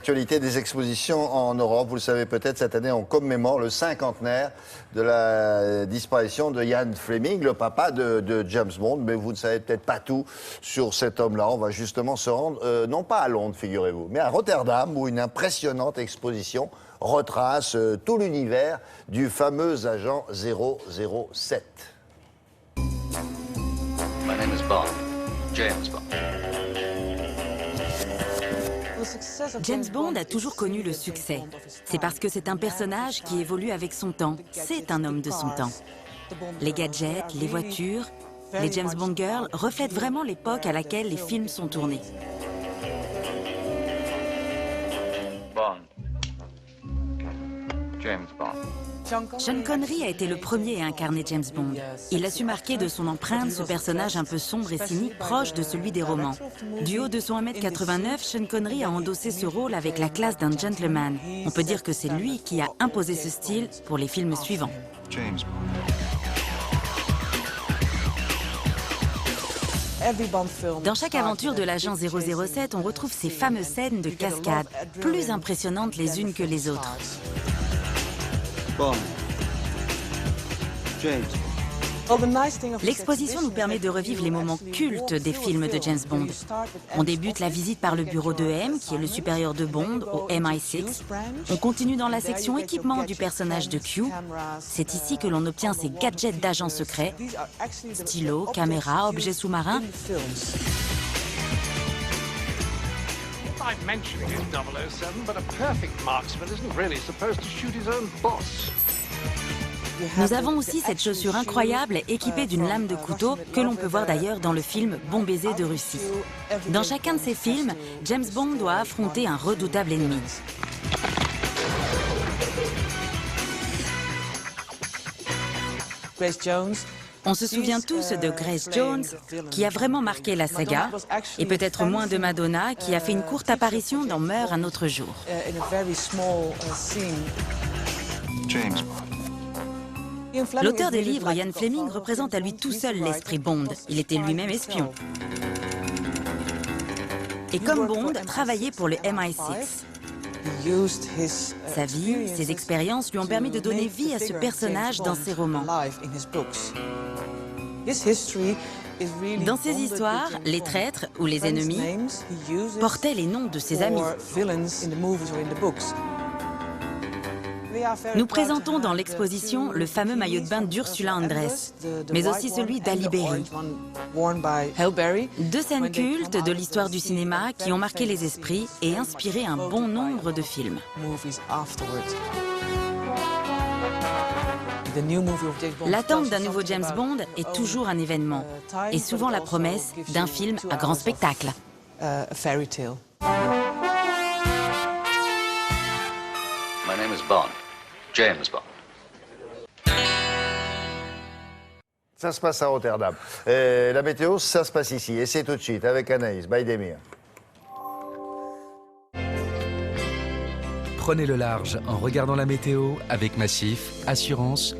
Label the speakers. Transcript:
Speaker 1: L'actualité des expositions en Europe, vous le savez peut-être, cette année on commémore le cinquantenaire de la disparition de Ian Fleming, le papa de James Bond, mais vous ne savez peut-être pas tout sur cet homme-là. On va justement se rendre, non pas à Londres, figurez-vous, mais à Rotterdam, où une impressionnante exposition retrace tout l'univers du fameux agent 007.
Speaker 2: My name is Bond. James Bond.
Speaker 3: James Bond a toujours connu le succès. C'est parce que c'est un personnage qui évolue avec son temps. C'est un homme de son temps. Les gadgets, les voitures, les James Bond Girls reflètent vraiment l'époque à laquelle les films sont tournés.
Speaker 2: Bond. James Bond.
Speaker 3: Sean Connery a été le premier à incarner James Bond. Il a su marquer de son empreinte ce personnage un peu sombre et cynique, proche de celui des romans. Du haut de son 1m89, Sean Connery a endossé ce rôle avec la classe d'un gentleman. On peut dire que c'est lui qui a imposé ce style pour les films suivants.
Speaker 2: James Bond.
Speaker 3: Dans chaque aventure de l'agent 007, on retrouve ces fameuses scènes de cascade, plus impressionnantes les unes que les autres.
Speaker 2: Bond. James.
Speaker 3: L'exposition nous permet de revivre les moments cultes des films de James Bond. On débute la visite par le bureau de M, qui est le supérieur de Bond, au MI6. On continue dans la section équipement du personnage de Q. C'est ici que l'on obtient ses gadgets d'agents secrets, stylos, caméras, objets sous-marins.
Speaker 4: I'm mentioning it, 007, but a perfect marksman isn't really supposed to shoot his own boss.
Speaker 3: Nous avons aussi cette chaussure incroyable équipée d'une lame de couteau que l'on peut voir d'ailleurs dans le film Bon baiser de Russie. Dans chacun de ces films, James Bond doit affronter un redoutable ennemi.
Speaker 5: Grace Jones.
Speaker 3: On se souvient tous de Grace Jones, qui a vraiment marqué la saga, et peut-être moins de Madonna, qui a fait une courte apparition dans Meurt un autre jour.
Speaker 2: James Bond.
Speaker 3: L'auteur des livres, Ian Fleming, représente à lui tout seul l'esprit Bond. Il était lui-même espion. Et comme Bond, travaillait pour le MI6. Sa vie, ses expériences lui ont permis de donner vie à ce personnage dans ses romans. Dans ses histoires, les traîtres ou les ennemis portaient les noms de ses amis. Nous présentons dans l'exposition le fameux maillot de bain d'Ursula Andress, mais aussi celui d'Halle Berry. Deux scènes cultes de l'histoire du cinéma qui ont marqué les esprits et inspiré un bon nombre de films. L'attente d'un nouveau James Bond est toujours un événement, et souvent la promesse d'un film à grand spectacle.
Speaker 2: My name is Bond. James Bond.
Speaker 1: Ça se passe à Rotterdam. La météo, ça se passe ici. Et c'est tout de suite avec Anaïs Baïdemir.
Speaker 6: Prenez le large en regardant la météo avec Massif, assurance